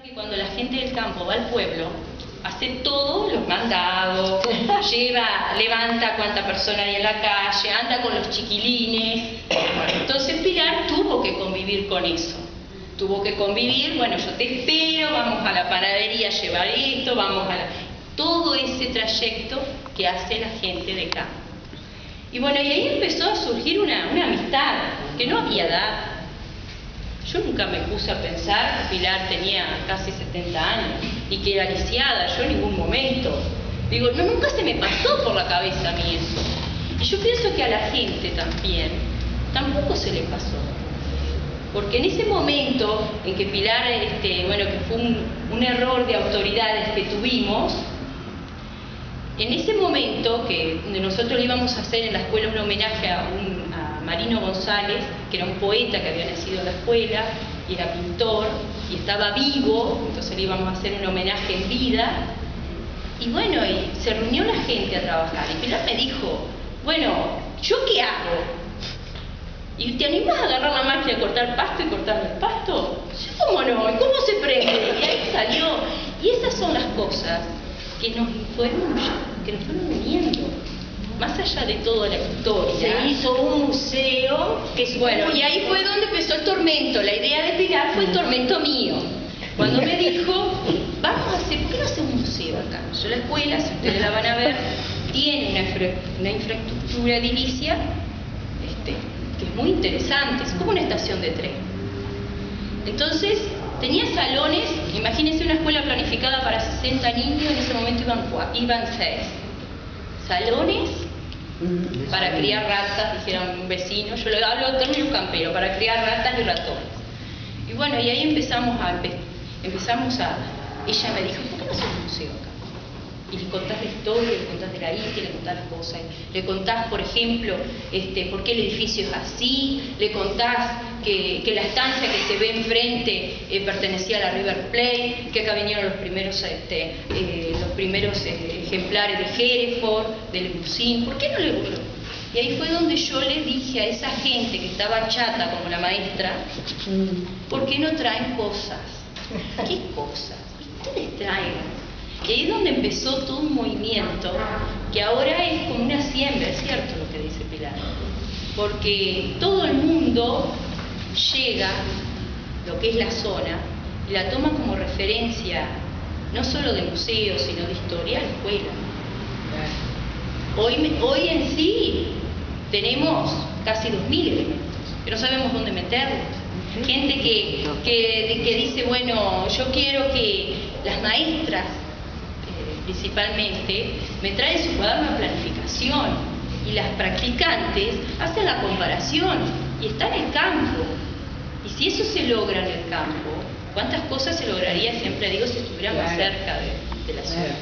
Que cuando la gente del campo va al pueblo, hace todos los mandados, levanta cuánta persona hay en la calle, anda con los chiquilines. Bueno, entonces Pilar tuvo que convivir con eso. Tuvo que convivir, bueno, yo te espero, vamos a la panadería a llevar esto, vamos a todo ese trayecto que hace la gente de campo. Y bueno, y ahí empezó a surgir una amistad, que no había edad. Yo nunca me puse a pensar que Pilar tenía casi 70 años y que era lisiada, yo en ningún momento. Digo, no, nunca se me pasó por la cabeza a mí eso. Y yo pienso que a la gente también, tampoco se le pasó. Porque en ese momento en que Pilar, bueno, que fue un error de autoridades que tuvimos, en ese momento que nosotros le íbamos a hacer en la escuela un homenaje a Marino González, que era un poeta que había nacido en la escuela, y era pintor, y estaba vivo, entonces le íbamos a hacer un homenaje en vida, y bueno, y se reunió la gente a trabajar, y Pilar me dijo, bueno, ¿yo qué hago? ¿Y te animás a agarrar la máquina a cortar pasto y cortar el pasto? ¿Cómo no? ¿Y cómo se prende? Y ahí salió. Y esas son las cosas que nos fueron uniendo. Más allá de toda la historia. Se hizo un museo que bueno, y ahí fue donde empezó el tormento. La idea de Pilar fue el tormento mío. Cuando me dijo, vamos a hacer, ¿por qué no hacemos un museo acá? Yo la escuela, si ustedes la van a ver, tiene una infraestructura edilicia que es muy interesante, es como una estación de tren. Entonces, tenía salones, imagínense una escuela planificada para 60 niños, en ese momento iban 6. Salones para criar ratas, dijeron un vecino, yo le hablo en términos camperos, para criar ratas y ratones. Y bueno, y ahí empezamos a ella me dijo, ¿por qué no hacemos un museo acá? Y le contás la historia, le contás de la isla, le contás las cosas, le contás, por ejemplo, por qué el edificio es así, le contás que la estancia que se ve enfrente pertenecía a la River Plate, que acá vinieron los primeros ejemplares de Hereford, de Le Bussin. ¿Por qué no le gustó? Y ahí fue donde yo le dije a esa gente que estaba chata como la maestra, ¿por qué no traen cosas? ¿Qué cosas? Ustedes traen. Y ahí es donde empezó todo un movimiento que ahora es como una siembra, es cierto lo que dice Pilar, porque todo el mundo llega, lo que es la zona, y la toma como referencia, no solo de museos, sino de historia, la escuela. Hoy en sí tenemos casi 2.000 elementos, que no sabemos dónde meterlos. Gente que dice, bueno, yo quiero que las maestras, principalmente, me traen su cuaderno de planificación y las practicantes hacen la comparación y está en el campo. Y si eso se logra en el campo, ¿cuántas cosas se lograría, siempre digo, si estuviera más cerca de la ciudad?